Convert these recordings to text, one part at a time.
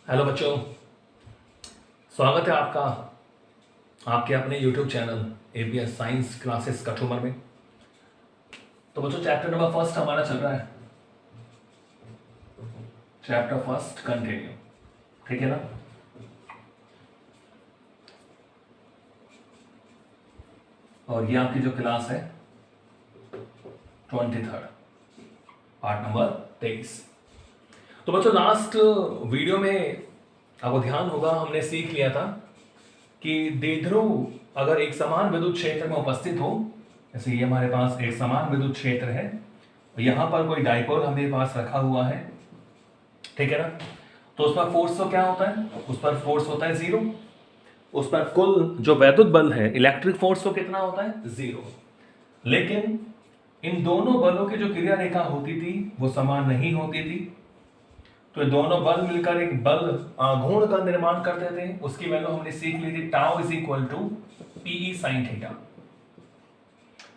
Hello बच्चों, स्वागत है आपका आपके अपने YouTube channel APS science classes Kathumar में। तो बच्चों चैप्टर नंबर फर्स्ट हमारा चल रहा है, चैप्टर फर्स्ट कंटिन्यू, ठीक है ना। और ये आपकी जो क्लास है 23 पार्ट नंबर 23। तो बच्चों लास्ट वीडियो में आपको ध्यान होगा हमने सीख लिया था कि द्विध्रुव अगर एक समान विद्युत क्षेत्र में उपस्थित हो, जैसे ये हमारे पास एक समान विद्युत क्षेत्र है, यहां पर कोई डाइपोल हमारे पास रखा हुआ है, ठीक है ना। तो उस पर फोर्स तो क्या होता है, उस पर फोर्स होता है जीरो। उस पर कुल जो वैद्युत बल है इलेक्ट्रिक फोर्स तो कितना होता है, जीरो। लेकिन इन दोनों बलों की जो क्रिया रेखा होती थी वो समान नहीं होती थी, तो दोनों बल मिलकर एक बल आघूर्ण का निर्माण करते थे। उसकी वैल्यू हमने सीख ली थी, tau is equal to PE sine theta,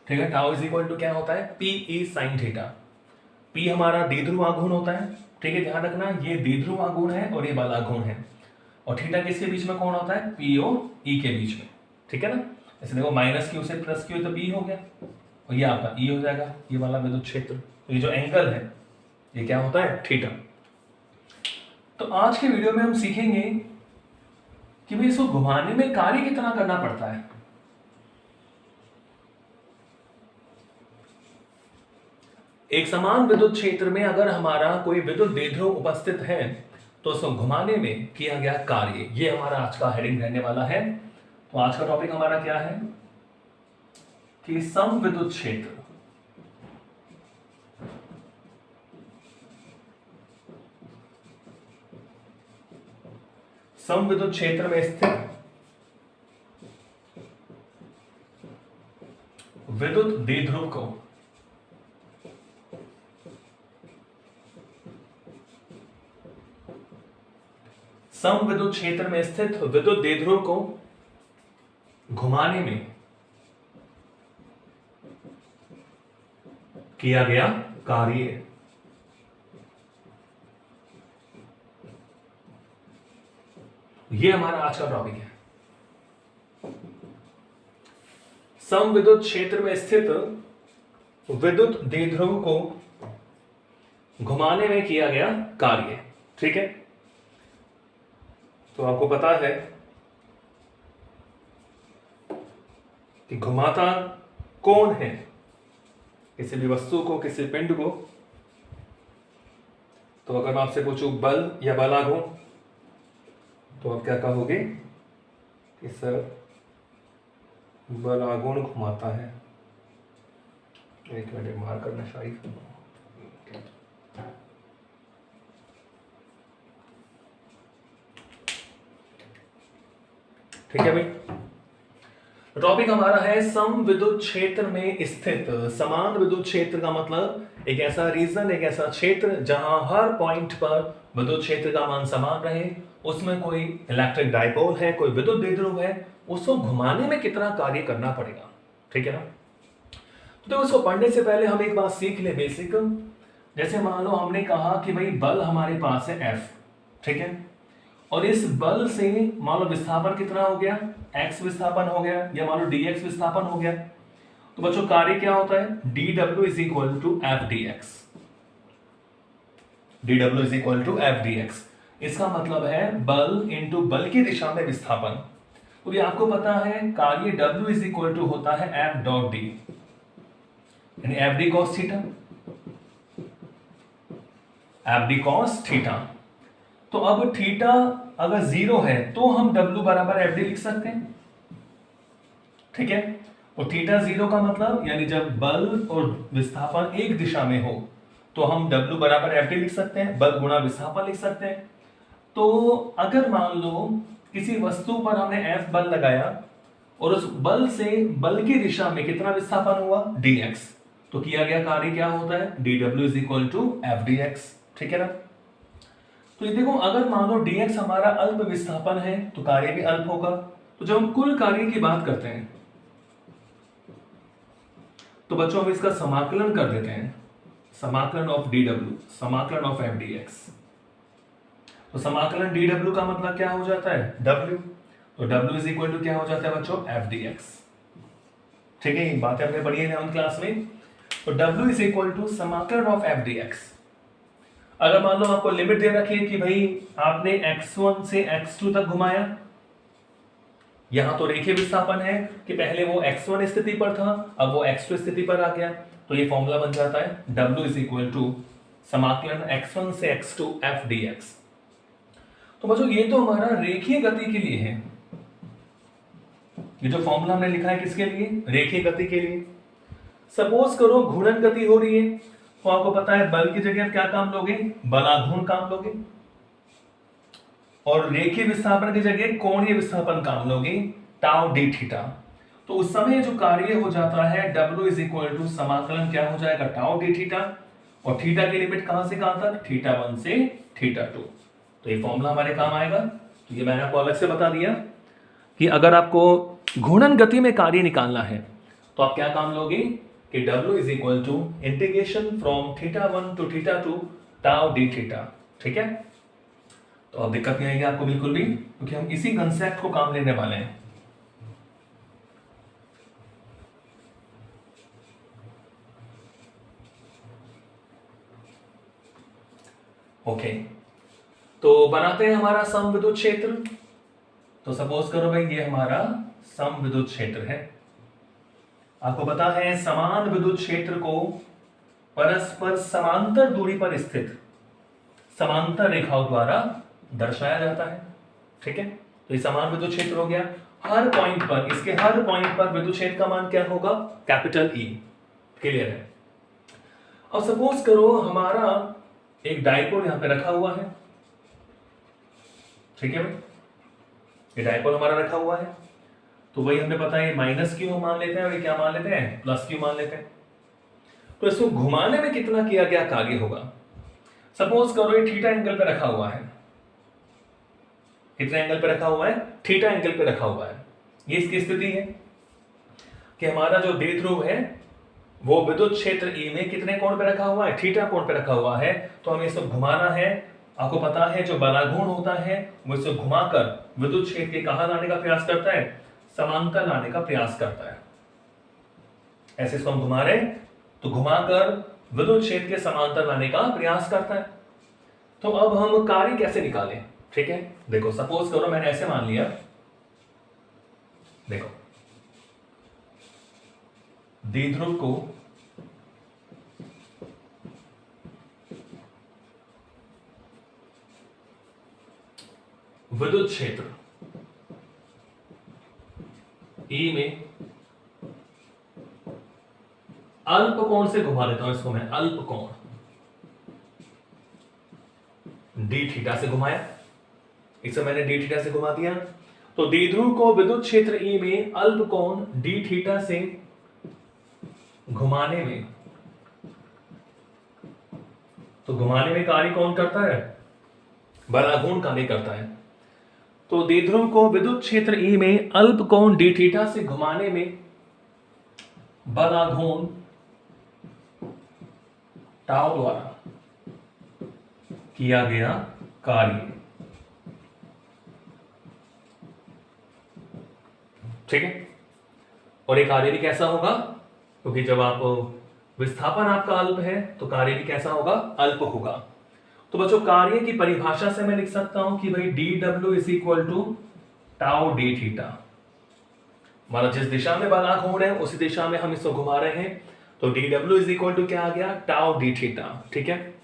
ठीक है। टाउ इज इक्वल टू क्या होता है, पीई साइन थीटा। पी हमारा द्विध्रुव आघूर्ण होता है, ठीक है, ध्यान रखना ये द्विध्रुव आघूर्ण है और ये बल आघूर्ण है। और थीटा किसके बीच में कौन होता है, पी और ई के बीच में, ठीक है ना। ऐसे देखो माइनस क्यू से प्लस क्यू तो पी हो गया और ये आपका ई हो जाएगा, ये वाला विद्युत क्षेत्र। तो ये जो एंगल है ये क्या होता है, थीटा। तो आज के वीडियो में हम सीखेंगे कि भाई इसको घुमाने में कार्य कितना करना पड़ता है। एक समान विद्युत क्षेत्र में अगर हमारा कोई विद्युत द्विध्रुव उपस्थित है तो उसको घुमाने में किया गया कार्य, ये हमारा आज का हेडिंग रहने वाला है। तो आज का टॉपिक हमारा क्या है कि समविद्युत क्षेत्र, समविद्युत क्षेत्र में स्थित विद्युत द्विध्रुव को समविद्युत क्षेत्र में स्थित विद्युत द्विध्रुव को घुमाने में किया गया कार्य, ये हमारा आज का टॉपिक है। समविद्युत क्षेत्र में स्थित विद्युत द्विध्रुव को घुमाने में किया गया कार्य, ठीक है। तो आपको पता है कि घुमाता कौन है, किसी भी वस्तु को, किसी पिंड को। तो अगर मैं आपसे पूछूं बल या बलाघूर्ण, तो आप क्या कहोगे कि सर बल आघूर्ण घुमाता है। एक मिनट मार करना शायद, ठीक है भाई। टॉपिक हमारा है समविद्युत क्षेत्र में स्थित। समान विद्युत क्षेत्र का मतलब एक ऐसा रीजन, एक ऐसा क्षेत्र जहां हर पॉइंट पर विद्युत क्षेत्र का मान समान रहे, उसमें कोई इलेक्ट्रिक डाइपोल है, कोई विद्युत द्विध्रुव है, उसको घुमाने में कितना कार्य करना पड़ेगा, ठीक है ना। तो उसको पढ़ने से पहले हम एक बात सीख ले बेसिक। जैसे मान लो हमने कहा कि भाई बल हमारे पास है F, ठीक है, और इस बल से मान लो विस्थापन कितना हो गया, x विस्थापन हो गया, या मान लो dx विस्थापन हो गया। तो बच्चों कार्य क्या होता है, dw is equal to F D X, dw is equal to F D X. इसका मतलब है बल इंटू बल की दिशा में विस्थापन। तो ये आपको पता है कार्य W इज इक्वल टू होता है एफ डॉट डी, यानी F D cos theta, F D cos theta. तो अब थीटा अगर जीरो है तो हम W बराबर एफ डी लिख सकते हैं, ठीक है। और थीटा जीरो का मतलब यानी जब बल और विस्थापन एक दिशा में हो तो हम W बराबर एफ डी लिख सकते हैं, बल गुणा विस्थापन लिख सकते हैं। तो अगर मान लो किसी वस्तु पर हमने F बल लगाया और उस बल से बल की दिशा में कितना विस्थापन हुआ, dx, तो किया गया कार्य क्या होता है, dw is equal to F D X, ठीक है ना। तो ये देखो अगर मान लो dx हमारा अल्प विस्थापन है तो कार्य भी अल्प होगा। तो जब हम कुल कार्य की बात करते हैं तो बच्चों हम इसका समाकलन कर देते हैं, समाकलन ऑफ डी डब्ल्यू, समाकलन ऑफ एफ डी एक्स। तो समाकलन डी डब्ल्यू का मतलब क्या हो जाता है, डब्ल्यू। तो डब्ल्यू इज इक्वल टू क्या हो जाता है बच्चों, एफ डी एक्स। ठीक है, ये बातें हमने पढ़ी है 11th क्लास में। तो डब्ल्यू इज इक्वल टू समाकलन ऑफ एफ डी एक्स। अगर मान लो आपको लिमिट दे रखी है कि भाई आपने x1 से x2 तक घुमाया, यहां तो रेखीय विस्थापन है कि पहले वो x1 स्थिति पर था, अब वो x2 स्थिति पर आ गया, तो ये फॉर्मूला बन जाता है W इज इक्वल टू समाकलन x1 से x2 f dx। तो बच्चों ये तो हमारा रेखीय गति के लिए है, ये जो फॉर्मूला हमने लिखा है किसके लिए, रेखीय गति के लिए। सपोज करो घूर्णन गति हो रही है, तो आपको पता है बल की जगह क्या काम लोगे, बलाघूर्ण काम लोगे, और रेखीय विस्थापन की जगह कोणीय विस्थापन काम लोगे, टाउ डी थीटा। तो उस समय जो कार्य हो जाता है W इज इक्वल टू समाकलन क्या हो जाएगा, टाउ डी थीटा, और थीटा की लिमिट कहां से कहां तक, θ1 से θ2। तो ये फॉर्मूला हमारे काम आएगा। तो ये मैंने आपको अलग से बता दिया कि अगर आपको घूर्णन गति में कार्य निकालना है तो आप क्या काम लोगे कि W is equal to integration from θ1 to θ2 tau D theta. ठीक है, तो अब दिक्कत नहीं आएगी आपको बिल्कुल भी, क्योंकि हम इसी कंसेप्ट को काम लेने वाले हैं। ओके, तो बनाते हैं हमारा समविद्युत क्षेत्र। तो सपोज करो भाई ये हमारा समविद्युत क्षेत्र है। आपको पता है समान विद्युत क्षेत्र को परस्पर समांतर दूरी पर स्थित समांतर रेखाओं द्वारा दर्शाया जाता है। ठीक है, तो ये समान विद्युत क्षेत्र हो गया। हर पॉइंट पर, इसके हर पॉइंट पर विद्युत क्षेत्र का मान क्या होगा, कैपिटल ई। क्लियर है। अब सपोज करो हमारा एक डायपोल यहां पे रखा हुआ है। ठीक है भाई, ये डायपोल हमारा रखा हुआ है, तो वही हमने पता है माइनस क्यू मान लेते हैं और ये क्या मान लेते हैं, प्लस क्यू मान लेते हैं। तो इसको घुमाने में कितना किया गया कार्य होगा। सपोज करो ये थीटा एंगल पे रखा हुआ है। कितने एंगल पे रखा हुआ है, थीटा एंगल पे रखा हुआ है। ये इसकी स्थिति है कि हमारा जो द्विध्रुव है वो विद्युत क्षेत्र ई में कितने कोण पे रखा हुआ है, थीटा कोण पे रखा हुआ है। तो हमें इसको घुमाना है। आपको पता है जो बलाघूर्ण होता है वो इसको घुमाकर विद्युत क्षेत्र के कहां लाने का प्रयास करता है, समांतर लाने का प्रयास करता है। ऐसे इसको हम घुमा रहे, तो घुमाकर विद्युत क्षेत्र के समांतर लाने का प्रयास करता है। तो अब हम कार्य कैसे निकालें। ठीक है, देखो सपोज करो मैंने ऐसे मान लिया, देखो द्विध्रुव को विद्युत क्षेत्र ई में अल्प कोण से घुमा देता हूं। इसको मैं अल्प कोण डी थीटा से घुमाया, इसे मैंने डी थीटा से घुमा दिया। तो द्विध्रुव को विद्युत क्षेत्र ई में अल्प कोण डी थीटा से घुमाने में, तो घुमाने में कार्य कौन करता है, बलाघूर्ण कार्य करता है। तो द्विध्रुव को विद्युत क्षेत्र ई में अल्प कोण डी थीटा से घुमाने में बलाघूर्ण टाउ द्वारा किया गया कार्य। ठीक है, और ये कार्य भी कैसा होगा, क्योंकि जब आप विस्थापन आपका अल्प है तो कार्य भी कैसा होगा, अल्प होगा। तो बच्चों कार्य की परिभाषा से मैं लिख सकता हूं कि भाई D W is equal to tau D theta. हमारा जिस दिशा में बलाघूर्ण है उसी दिशा में हम इसको घुमा रहे हैं, तो D W is equal to क्या आ गया, टाउ डी थीटा। ठीक है,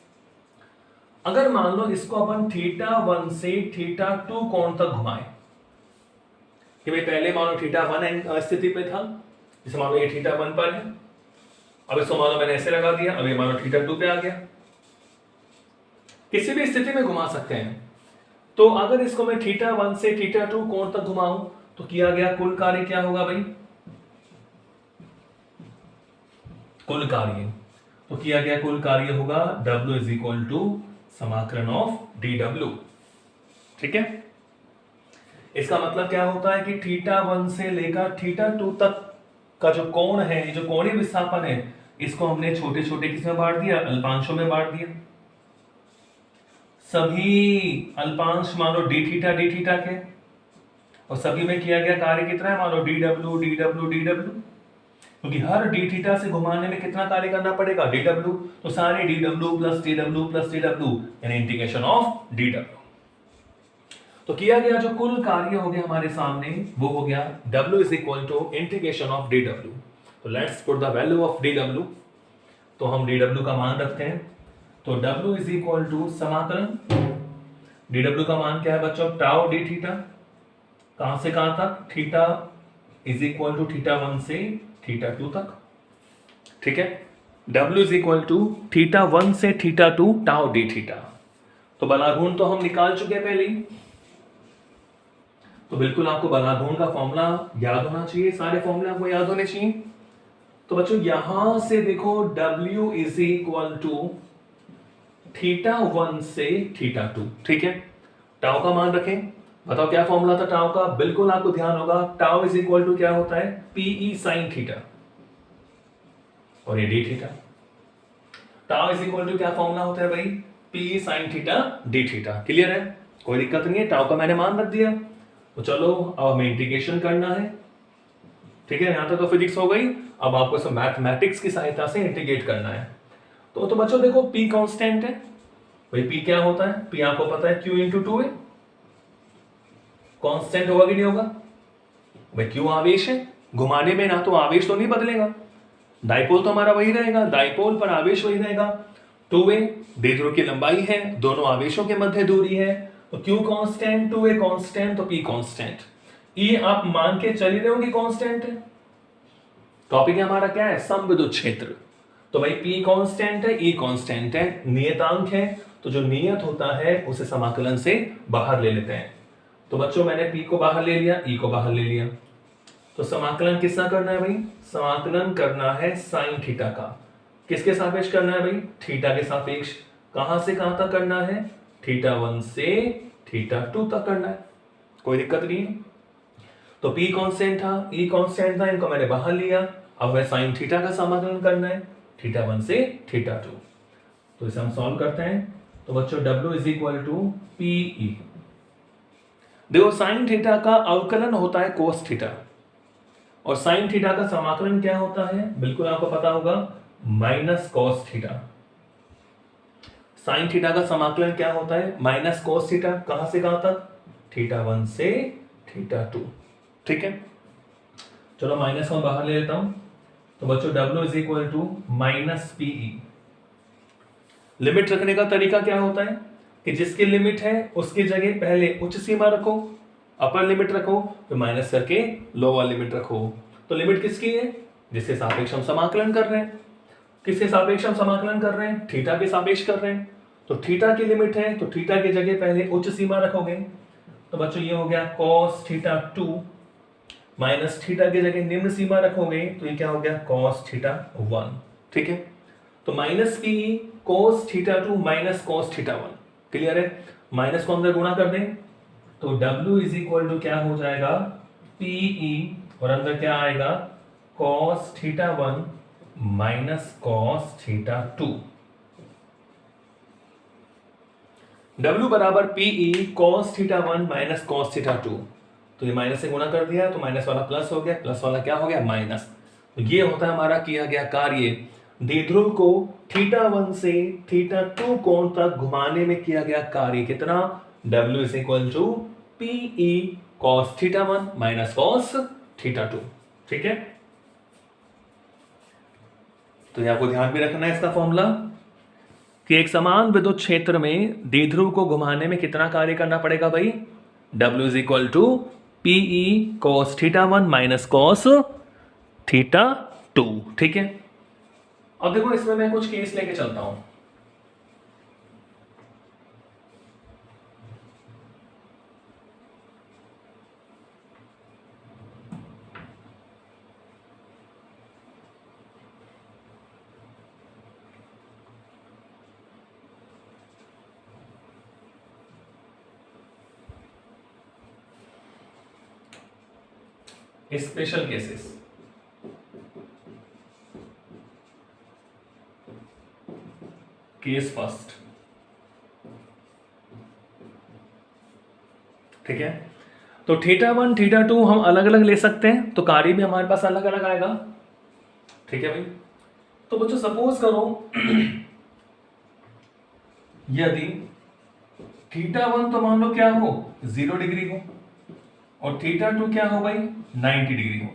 अगर मान लो इसको अपन θ1 से θ2 कोण तक घुमाएं, कि भाई पहले मानो θ1 स्थिति पे था, जैसे मान लो ये θ1 पर है, अब इसको मान लो मैंने ऐसे लगा दिया, अब ये मान लो θ2 पे आ गया। किसी भी स्थिति में घुमा सकते हैं। तो अगर इसको मैं θ1 से θ2 कोण तक घुमाऊं तो किया गया कुल कार्य क्या होगा भाई, कुल कार्य, तो किया गया कुल कार्य होगा W इज इक्वल टू समाकलन ऑफ dW। ठीक है, इसका मतलब क्या होता है कि θ1 से लेकर θ2 तक का जो कोण है, जो कोणीय विस्थापन है, इसको हमने छोटे छोटे किसमें बांट दिया, अल्पांशों में बांट दिया। सभी अल्पांश मान लो डी थीटा के, और सभी में किया गया कार्य कितना है, मान लो D W D W D W, क्योंकि हर डी थीटा से घुमाने में कितना कार्य करना पड़ेगा, डी डब्ल्यू, तो सारे D W plus D W plus D W यानी इंटीग्रेशन ऑफ डी डब्ल्यू। तो किया गया जो कुल कार्य हो गया हमारे सामने वो हो गया W is equal to integration of D W. तो let's put the value of D W. तो हम डी डब्ल्यू का मान रखते हैं, तो W इज इक्वल टू समाकलन, डी डब्ल्यू का मान क्या है बच्चों, टाउ डी थीटा, कहां से कहां तक, theta is equal to theta 1 से थीटा 2 तक, ठीक है। W is equal to theta 1 से थीटा 2 टाउ डी थीटा। तो बलाघूर्ण तो हम निकाल चुके हैं पहले ही, तो बिल्कुल आपको बलाघूर्ण का फॉर्मूला याद होना चाहिए, सारे फॉर्मूले आपको याद होने चाहिए। तो बच्चों यहां से देखो W is equal to theta 1 से थीटा 2, ठीक है। टाउ का मान रखें, बताओ क्या फॉर्मूला था टाउ का, बिल्कुल आपको ध्यान होगा, टाउ इज इक्वल टू क्या होता है, पीई साइन थीटा, और ये D theta. Tau is equal to क्या फॉर्मूला होता है भाई, PE sine theta D theta. Clear है, कोई दिक्कत नहीं है, टाउ का मैंने मान रख दिया। तो चलो अब हमें इंटीग्रेशन करना है, ठीक है। यहां तक तो फिजिक्स हो गई, अब आपको इसे मैथमेटिक्स की सहायता से इंटीग्रेट करना है। तो बच्चों देखो P कांस्टेंट है भाई, P क्या होता है, P आपको पता है Q इंटू 2 है, कांस्टेंट होगा कि नहीं होगा भाई, Q आवेश है, घुमाने में ना तो आवेश तो नहीं बदलेगा, डाइपोल तो हमारा वही रहेगा, डाइपोल पर आवेश वही रहेगा। 2a द्विध्रुव की लंबाई है, दोनों आवेशों के मध्य दूरी है, तो Q कांस्टेंट, 2a कांस्टेंट, तो P कांस्टेंट। E आप मान के चल रहे हो कि कांस्टेंट है, टॉपिक है हमारा क्या है, समविद्युत क्षेत्र। तो भाई P कांस्टेंट है, E कांस्टेंट है, नियतांक है, तो जो नियत होता है उसे समाकलन से बाहर ले लेते हैं। तो बच्चों मैंने P को बाहर ले लिया, E को बाहर ले लिया, तो समाकलन किसका करना है भाई, समाकलन करना है साइन थीटा का। किसके सापेक्ष करना है भाई, थीटा के सापेक्ष। कहां से कहां तक करना है, थीटा 1 से थीटा 2 तक करना है, कोई दिक्कत नहीं है। तो P कांस्टेंट था, E कांस्टेंट था, इनको मैंने बाहर लिया। अब मैं साइन थीटा का समाकलन करना है, थीटा 1 से थीटा 2। तो इसे हम सॉल्व करते हैं। तो बच्चों W is equal to PE। देखो साइन थीटा का अवकलन होता है कोस थीटा, और साइन थीटा का समाकलन क्या होता है, बिल्कुल आपको पता होगा, minus cos theta. Sine theta का समाकलन क्या होता है, माइनस कॉस थीटा, कहां से कहां तक, थीटा 1 से थीटा 2, ठीक है। चलो माइनस को बाहर ले लेता हूं, तो बच्चों W is equal to minus PE। Limit रखने का तरीका क्या होता है कि जिसकी लिमिट है उसकी जगह पहले उच्च सीमा रखो, अपर लिमिट रखो, तो माइनस करके लोअर लिमिट रखो। तो लिमिट किसकी है, जिसके सापेक्ष हम समाकलन कर रहे हैं। किसके सापेक्ष हम समाकलन कर रहे हैं, थीटा के सापेक्ष कर रहे हैं, तो थीटा की लिमिट है, तो थीटा की जगह पहले उच्च सीमा रखोगे। तो बच्चों ये हो गया cos थीटा 2, माइनस थीटा की जगह निम्न सीमा रखोगे, तो ये क्या हो गया cos थीटा 1, ठीक है। तो माइनस की cos theta 2 minus cos theta 1, clear है। माइनस को अंदर गुणा कर दें, तो W इज इक्वल टू क्या हो जाएगा, PE, और अंदर क्या आएगा, cos theta 1 minus cos theta 2। W बराबर PE cos theta 1 minus cos theta 2। तो ये माइनस से गुणा कर दिया, तो माइनस वाला प्लस हो गया, प्लस वाला क्या हो गया, माइनस। तो ये होता है हमारा किया गया कार्य, द्विध्रुव को थीटा 1 से थीटा 2 कोण तक घुमाने में किया गया कार्य कितना, W is equal to PE cos theta 1 minus cos theta 2, ठीक है। तो ये आपको ध्यान में रखना है इसका फॉर्मूला, कि एक समान विद्युत क्षेत्र में द्विध्रुव को घुमाने में कितना कार्य करना पड़ेगा भाई, W is equal to PE cos theta 1 minus cos theta 2, ठीक है। अब देखो इसमें मैं कुछ केस लेके चलता हूं। Special cases, case first. ठीक है। तो थीटा 1 थीटा 2 हम अलग अलग ले सकते हैं, तो कार्य भी हमारे पास अलग अलग आएगा। ठीक है भाई। तो बच्चों सपोज करो यदि थीटा 1 तो मान लो क्या हो 0 डिग्री हो, और थीटा 2 क्या हो भाई 90 डिग्री हो।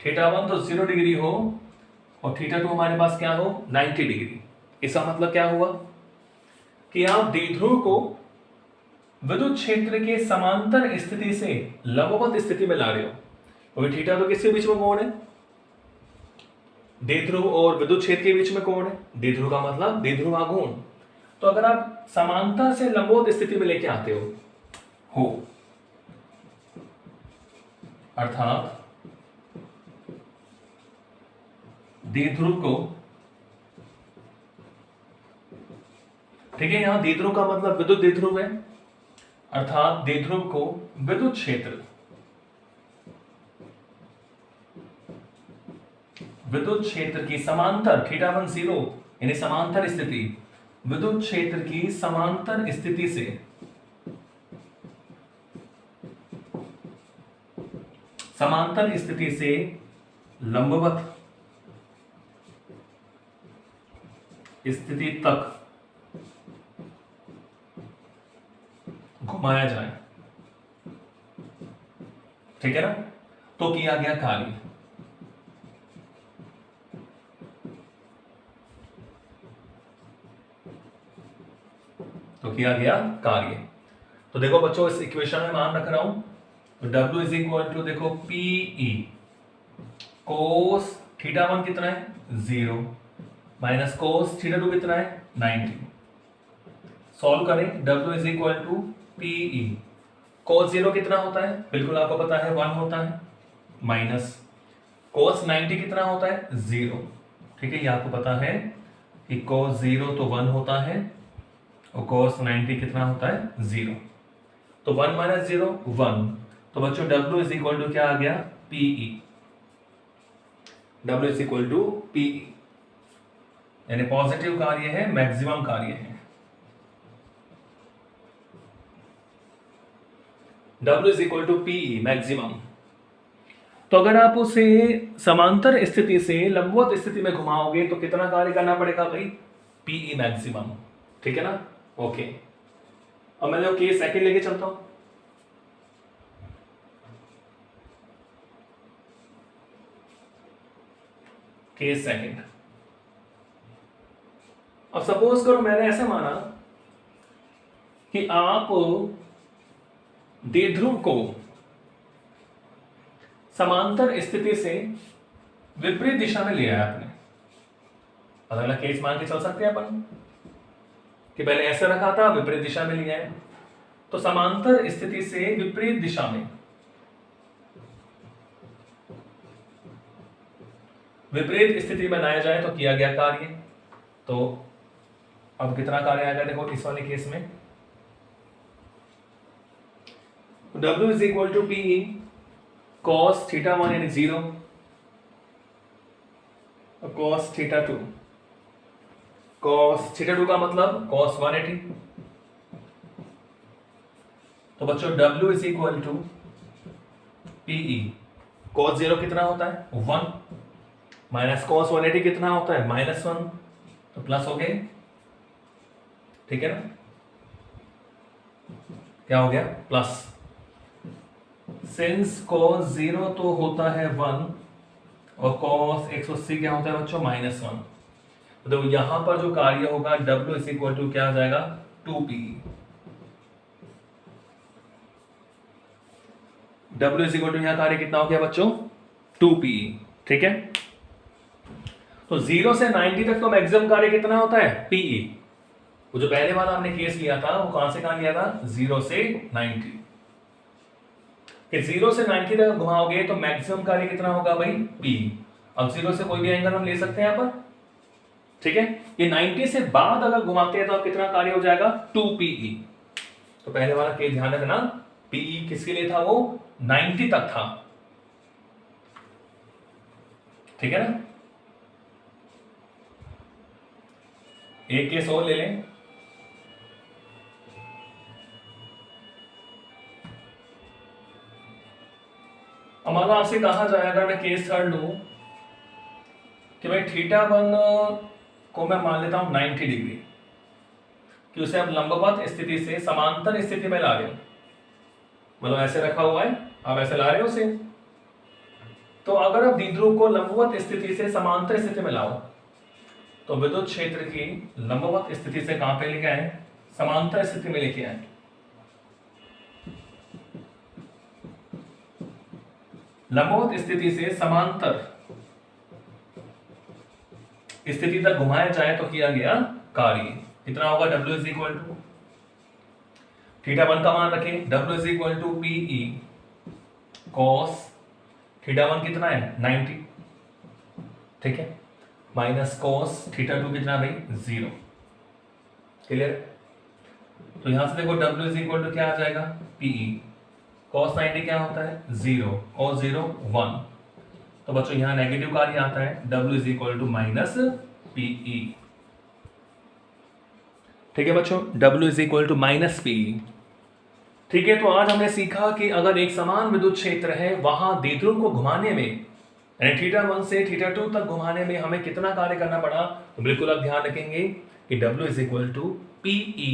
थीटा 1 तो 0 डिग्री हो और थीटा 2 हमारे पास क्या हो 90 डिग्री। इसका मतलब क्या हुआ कि आप द्विध्रुव को विद्युत क्षेत्र के समांतर स्थिति से लंबवत स्थिति में ला रहे हो, और थीटा तो किसके बीच में कोण है, द्विध्रुव और विद्युत क्षेत्र के बीच में कोण है। द्विध्रुव का मतलब द्विध्रुव आघूर्ण। तो अगर आप समांतर से लंबवत स्थिति में लेके आते हो अर्थात द्विध्रुव को, ठीक है, यहां द्विध्रुव का मतलब विद्युत द्विध्रुव है, अर्थात द्विध्रुव को विद्युत क्षेत्र की समांतर थीटा 1 0 यानी समांतर स्थिति, विद्युत क्षेत्र की समांतर स्थिति से लंबवत स्थिति तक घुमाया जाए। ठीक है ना। तो किया गया कार्य, तो देखो बच्चों इस इक्वेशन में मान रख रहा हूं, तो W इज इक्वल टू देखो PE कोस थीटा 1 कितना है 0 माइनस कोस थीटा 2 कितना है 90। सॉल्व करें, W is equal to PE cos 0 कितना होता है, बिल्कुल आपको पता है 1 होता है, माइनस कोस 90 कितना होता है 0। ठीक है, ये आपको पता है कि कोस 0 तो 1 होता है और कोस 90 कितना होता है 0। तो 1 माइनस 0 1। तो बच्चों W इज इक्वल टू क्या आ गया PE। W is equal to PE यानी पॉजिटिव कार्य है, मैक्सिमम कार्य है। W is equal to PE maximum. तो अगर आप उसे समांतर स्थिति से लंबवत स्थिति में घुमाओगे तो कितना कार्य करना पड़ेगा भाई PE मैक्सिमम। ठीक है ना। ओके, अब मैं जो केस सेकंड लेके चलता हूं। केस सेकंड, अब सपोज करो मैंने ऐसे माना कि आप द्विध्रुव को समांतर स्थिति से विपरीत दिशा में ले आया आपने। अलग अलग केस मान के चल सकते हैं अपन कि पहले ऐसे रखा था, विपरीत दिशा में लिया है। तो समांतर स्थिति से विपरीत दिशा में, विपरीत स्थिति में लाया जाए तो किया गया कार्य। तो अब कितना कार्य आएगा देखो इस वाले केस में, W is equal to PE cos theta 1 यानी 0 और कॉस थीटा 2। कॉस थीटा 2 का मतलब कॉस 180। तो बच्चों W is equal to PE cos 0 कितना होता है 1 माइनस कॉस 180 कितना होता है -1, तो प्लस हो गए। ठीक है ना, क्या हो गया प्लस। सिंस cos 0 तो होता है 1 और cos 180 क्या होता है बच्चों -1। तो यहां पर जो कार्य होगा W इज इक्वल टू क्या आ जाएगा 2PE। W is equal to यहां कार्य कितना हो गया बच्चों 2PE। ठीक है, तो 0 से 90 तक तो मैक्सिमम कार्य कितना होता है PE। वो जो पहले वाला हमने केस लिया था वो कहां से कहां लिया था 0 से 90। कि 0 से 90 तक घुमाओगे तो मैक्सिमम कार्य कितना होगा भाई PE। अब 0 से कोई भी एंगल हम ले सकते हैं यहां पर। ठीक है, ये 90 से बाद अगर घुमाते हैं तो अब कितना कार्य हो जाएगा 2PE। तो पहले वाला केस ध्यान रखना, PE किसके लिए था वो 90 तक था। ठीक है ना। एक केस और ले लें, आपसे कहा जाए, अगर मैं केस थर्ड लूं कि भाई θ1 को मैं मान लेता हूं 90 डिग्री, कि उसे आप लंबवत स्थिति से समांतर स्थिति में ला रहे हो, मतलब ऐसे रखा हुआ है, आप ऐसे ला रहे हो उसे। तो अगर आप द्विध्रुव को लंबवत स्थिति से समांतर स्थिति में लाओ, तो विद्युत क्षेत्र की लंबवत स्थिति से कहां पे लेके आए, समांतर स्थिति में लेके आए। लंबवत स्थिति से समांतर स्थिति तक घुमाया जाए तो किया गया कार्य कितना होगा, W इज इक्वल टू θ1 का मान रखें, W is equal to PE cos θ1 कितना है 90, ठीक है, माइनस cos θ2 कितना भाई 0। क्लियर? तो यहां से देखो W इज इक्वल टू क्या आ जाएगा, PE cos 90 क्या होता है 0, cos 0 1। तो बच्चों यहां नेगेटिव कार्य आता है, W is equal to minus PE। ठीक है बच्चों, W is equal to minus PE। ठीक है, तो आज हमने सीखा कि अगर एक समान विद्युत क्षेत्र है, वहां द्विध्रुव को घुमाने में, यानी θ1 से θ2 तक घुमाने में हमें कितना कार्य करना पड़ा। तो बिल्कुल आप ध्यान रखेंगे कि W is equal to PE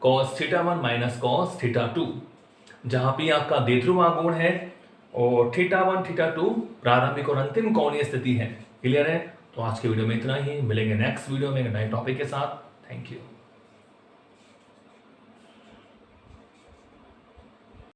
cos θ1 minus cos θ2, जहां P आपका द्विध्रुव आघूर्ण है और θ1 θ2 प्रारंभिक और अंतिम कोणीय स्थिति है। क्लियर है? तो आज के वीडियो में इतना ही, मिलेंगे नेक्स्ट वीडियो में एक नए टॉपिक के साथ। Thank you.